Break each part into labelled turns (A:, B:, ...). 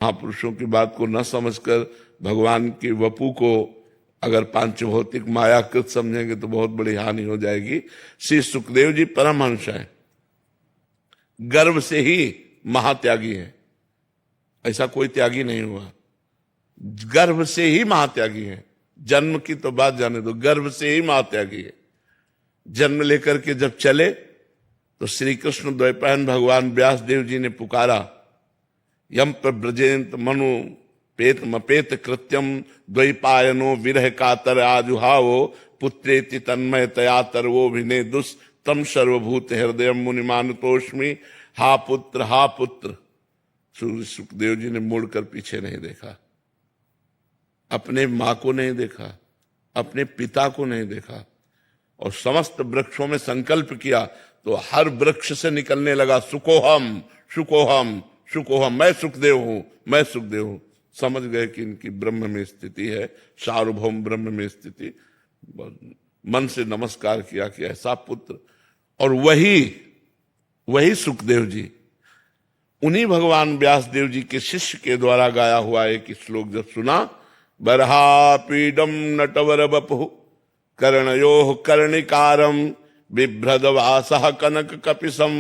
A: महापुरुषों की बात को न समझकर भगवान की वपु को अगर पांचभौतिक मायाकृत समझेंगे तो बहुत बड़ी हानि हो जाएगी। श्री सुखदेव जी परमहंस हैं, गर्भ से ही महात्यागी है, ऐसा कोई त्यागी नहीं हुआ। गर्भ से ही महात्यागी है, जन्म की तो बात जाने दो, गर्भ से ही महात्यागी है। जन्म लेकर के जब चले तो श्री कृष्ण द्वैपायन भगवान व्यास देव जी ने पुकारा, यम प्रव्रजेंत मनु पेत मपेत कृत्यम द्वैपायनो विरह कातर आजुहावो पुत्रेति तन्मय तया तरवो विने दुस तम सर्वभूत हृदय मुनिमानुतोष्मि। हा पुत्र हा पुत्र। सुखदेव जी ने मुड़कर पीछे नहीं देखा, अपने मां को नहीं देखा, अपने पिता को नहीं देखा, और समस्त वृक्षों में संकल्प किया तो हर वृक्ष से निकलने लगा सुकोहम सुकोहम सुकोहम, मैं सुखदेव हूं, मैं सुखदेव हूं। समझ गए कि इनकी ब्रह्म में स्थिति है, सार्वभौम ब्रह्म में स्थिति। मन से नमस्कार किया कि ऐसा पुत्र। और वही सुखदेव जी, उन्हीं भगवान व्यास देव जी के शिष्य के द्वारा गाया हुआ एक श्लोक जब सुना, बरहा पीडम नटवर बपु कर्णयोः कर्णिकारम बिभ्रदवासः कनक कपिसम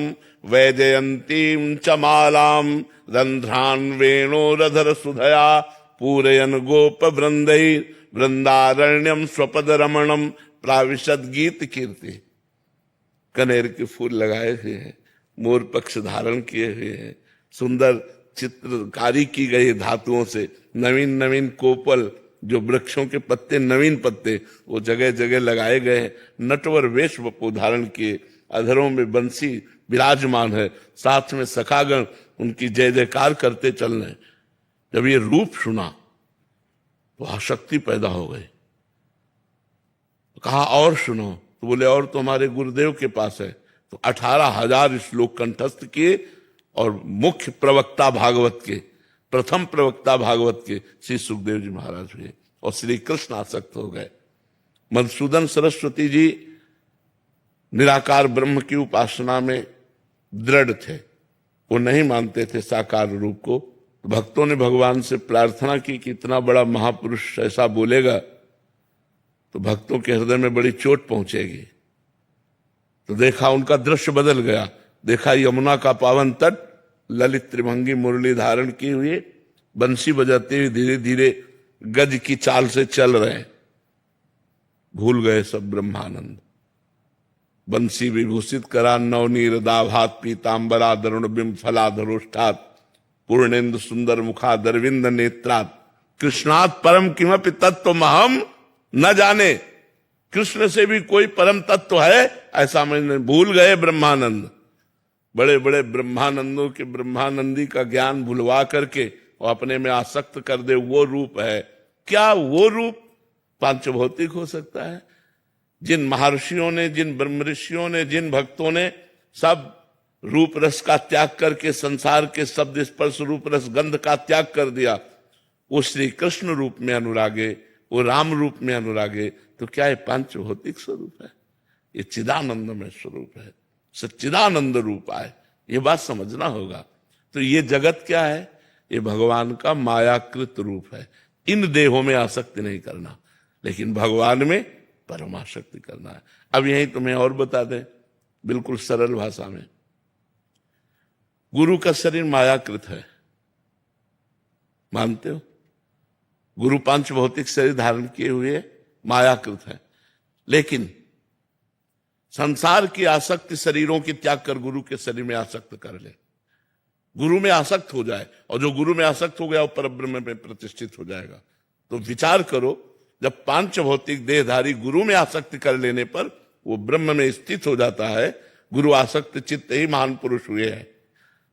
A: वैजयंतीं च मालाम रंध्रान वेणोरधर सुधया पूरयन गोप वृंदै वृंदारण्यम स्वपद रमणम प्राविशद गीत कीर्ति। कनेर के फूल लगाए हुए हैं, मोर पक्ष धारण किए हुए हैं, सुंदर चित्रकारी की गई धातुओं से, नवीन नवीन कोपल जो वृक्षों के पत्ते, नवीन पत्ते वो जगह जगह लगाए गए हैं। नटवर वेश वपु धारण किए, अधरों में बंसी विराजमान है, साथ में सखागण उनकी जय जयकार करते चल रहे। जब ये रूप सुना तो आसक्ति पैदा हो गई। कहा और सुनो, तो बोले और तो हमारे गुरुदेव के पास है। तो 18,000 श्लोक कंठस्थ किए और मुख्य प्रवक्ता भागवत के, प्रथम प्रवक्ता भागवत के श्री सुखदेव जी महाराज हुए और श्री कृष्ण आसक्त हो गए। मधुसूदन सरस्वती जी निराकार ब्रह्म की उपासना में दृढ़ थे, वो नहीं मानते थे साकार रूप को। तो भक्तों ने भगवान से प्रार्थना की कि इतना बड़ा महापुरुष ऐसा बोलेगा तो भक्तों के हृदय में बड़ी चोट पहुंचेगी। तो देखा उनका दृश्य बदल गया, देखा यमुना का पावन तट, ललित त्रिभंगी मुरली धारण की हुई, बंसी बजाते हुए धीरे धीरे गज की चाल से चल रहे। भूल गए सब ब्रह्मानंद। बंसी विभूषित करा नवनीर दाभात पीतांबरा दरुण बिंब फलाधरोष्ठात पूर्णेन्दु सुंदर मुखा दरविंद नेत्रात कृष्णात परम किमपि तत्व महम न जाने। कृष्ण से भी कोई परम तत्व है ऐसा मैंने भूल गए ब्रह्मानंद। बड़े बड़े ब्रह्मानंदों के ब्रह्मानंदी का ज्ञान भुलवा करके और अपने में आसक्त कर दे, वो रूप है। क्या वो रूप पांचभौतिक हो सकता है? जिन महर्षियों ने, जिन ब्रह्म ऋषियों ने, जिन भक्तों ने सब रूप रस का त्याग करके संसार के शब्द स्पर्श रूप रस गंध का त्याग कर दिया, वो श्री कृष्ण रूप में अनुरागे, वो राम रूप में अनुरागे, तो क्या ये पांचभौतिक स्वरूप है? ये चिदानंद में स्वरूप है, सच्चिदानंद रूप आए, ये बात समझना होगा। तो ये जगत क्या है? ये भगवान का मायाकृत रूप है। इन देहों में आसक्ति नहीं करना, लेकिन भगवान में परमाशक्ति करना है। अब यही तुम्हें और बता दें बिल्कुल सरल भाषा में। गुरु का शरीर मायाकृत है, मानते हो? गुरु पांच भौतिक शरीर धारण किए हुए मायाकृत है, लेकिन संसार की आसक्ति शरीरों की त्याग कर गुरु के शरीर में आसक्त कर ले, गुरु में आसक्त हो जाए, और जो गुरु में आसक्त हो गया वो परब्रह्म में प्रतिष्ठित हो जाएगा। तो विचार करो, जब पांच भौतिक देहधारी गुरु में आसक्त कर लेने पर वो ब्रह्म में स्थित हो जाता है। गुरु आसक्त चित्त ही महान पुरुष हुए हैं।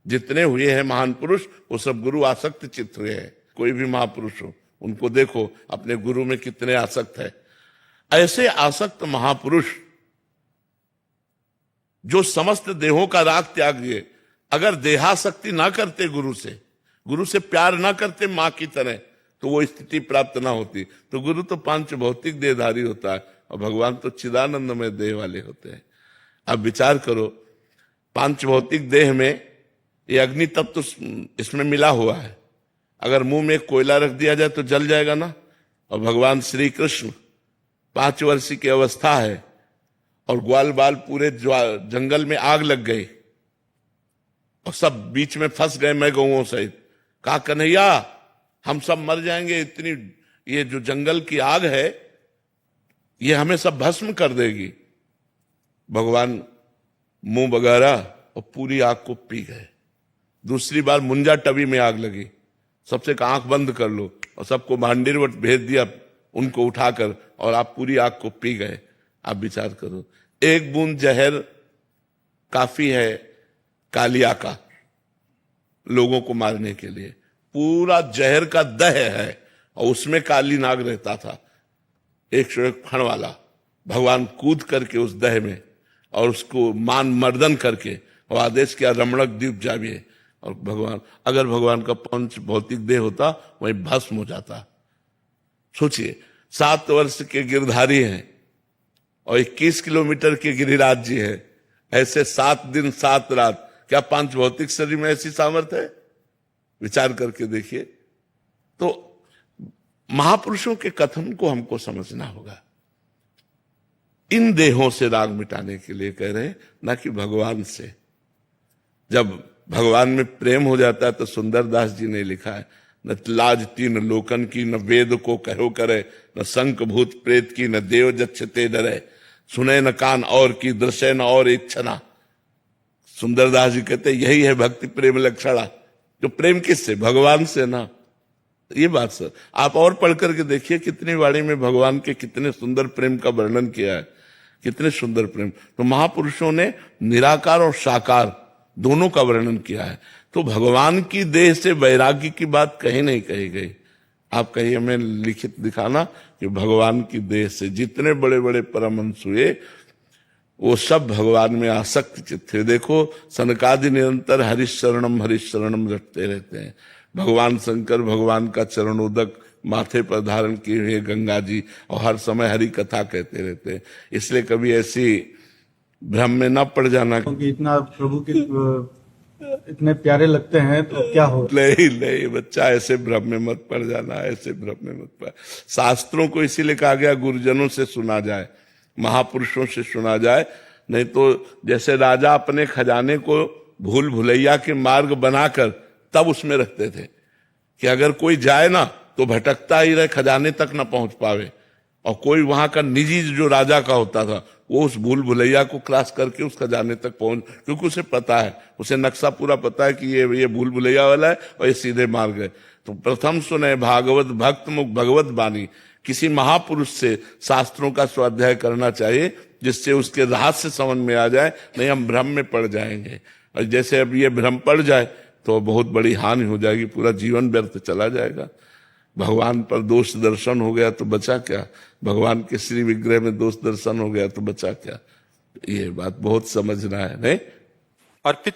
A: जितने हुए हैं महान पुरुष वो सब गुरु आसक्त चित्त हुए हैं। कोई भी महापुरुष हो उनको देखो अपने गुरु में कितने आसक्त है। ऐसे आसक्त महापुरुष जो समस्त देहों का राग त्याग दिए, अगर देहासक्ति ना करते, गुरु से प्यार ना करते मां की तरह, तो वो स्थिति प्राप्त ना होती। तो गुरु तो पांच भौतिक देहधारी होता है और भगवान तो चिदानंद में देह वाले होते हैं। अब विचार करो, पांच भौतिक देह में ये अग्नि तत्व तो इसमें मिला हुआ है, अगर मुंह में कोयला रख दिया जाए तो जल जाएगा ना। और भगवान श्री कृष्ण 5 वर्ष की अवस्था है और ग्वाल बाल पूरे जंगल में आग लग गई और सब बीच में फंस गए, मैं गऊओं सहित। कहा कन्हैया हम सब मर जाएंगे, इतनी ये जो जंगल की आग है ये हमें सब भस्म कर देगी। भगवान मुंह बगारा और पूरी आग को पी गए। दूसरी बार मुंजा टबी में आग लगी, सबसे कहा आंख बंद कर लो और सबको भांडीरवट भेज दिया उनको उठाकर, और आप पूरी आग को पी गए। आप विचार करो, एक बूंद जहर काफी है कालिया का लोगों को मारने के लिए। पूरा जहर का दह है और उसमें काली नाग रहता था 101 फण वाला। भगवान कूद करके उस दह में और उसको मान मर्दन करके और आदेश किया रमणक द्वीप जाइए। और भगवान, अगर भगवान का पंच भौतिक देह होता वहीं भस्म हो जाता। सोचिए 7 वर्ष के गिरधारी हैं और 21 किलोमीटर के गिरिराज जी हैं। ऐसे 7 दिन 7 रात, क्या 5 भौतिक शरीर में ऐसी सामर्थ्य है? विचार करके देखिए। तो महापुरुषों के कथन को हमको समझना होगा। इन देहों से राग मिटाने के लिए कह रहे हैं, ना कि भगवान से। जब भगवान में प्रेम हो जाता है तो सुंदरदास जी ने लिखा है, न लाज तीन लोकन की, न वेद को कहो करे, न शंख भूत प्रेत की, न देव जक्षते डरे, सुने न कान और की, दृश्य न और इच्छना। सुंदरदास जी कहते यही है भक्ति प्रेम लक्षणा। जो प्रेम किससे? भगवान से ना। ये बात सर आप और पढ़ करके देखिए, कितनी वाणी में भगवान के कितने सुंदर प्रेम का वर्णन किया है, कितने सुंदर प्रेम। तो महापुरुषों ने निराकार और साकार दोनों का वर्णन किया है। तो भगवान की देह से वैराग्य की बात कहीं नहीं कही गई। आप कहीं हमें लिखित दिखाना कि भगवान की देह से जितने बड़े बड़े परमहंस हुए वो सब भगवान में आसक्त चित्त थे। देखो सनकादि निरंतर हरिशरणम रटते रहते हैं। भगवान शंकर भगवान का चरणोदक माथे पर धारण किए हुए गंगा जी और हर समय हरि कथा कहते रहते हैं। इसलिए कभी ऐसी भ्रम में न पड़ जाना
B: क्योंकि इतना प्रभु के इतने प्यारे लगते हैं तो क्या हो।
A: नहीं बच्चा, ऐसे भ्रम में मत पड़ जाना, ऐसे भ्रम में मत पड़। शास्त्रों को इसीलिए कहा गया गुरुजनों से सुना जाए, महापुरुषों से सुना जाए। नहीं तो जैसे राजा अपने खजाने को भूल भुलैया के मार्ग बनाकर तब उसमें रखते थे कि अगर कोई जाए ना तो भटकता ही रहे, खजाने तक ना पहुंच पावे। और कोई वहां का निजी जो राजा का होता था वो उस भूल भुलैया को क्रॉस करके उस खजाने तक पहुंच, क्योंकि उसे पता है, उसे नक्शा पूरा पता है कि ये भूल भुलैया वाला है और ये सीधे मार्ग है। तो प्रथम सुने भागवत भक्त मुख भगवत बानी। किसी महापुरुष से शास्त्रों का स्वाध्याय करना चाहिए जिससे उसके रहस्य समझ में आ जाए, नहीं हम भ्रम में पड़ जाएंगे। और जैसे अब ये भ्रम पड़ जाए तो बहुत बड़ी हानि हो जाएगी, पूरा जीवन व्यर्थ चला जाएगा। भगवान पर दोष दर्शन हो गया तो बचा क्या? भगवान के श्री विग्रह में दोष दर्शन हो गया तो बचा क्या? ये बात बहुत समझना है, नहीं?
C: अर्पित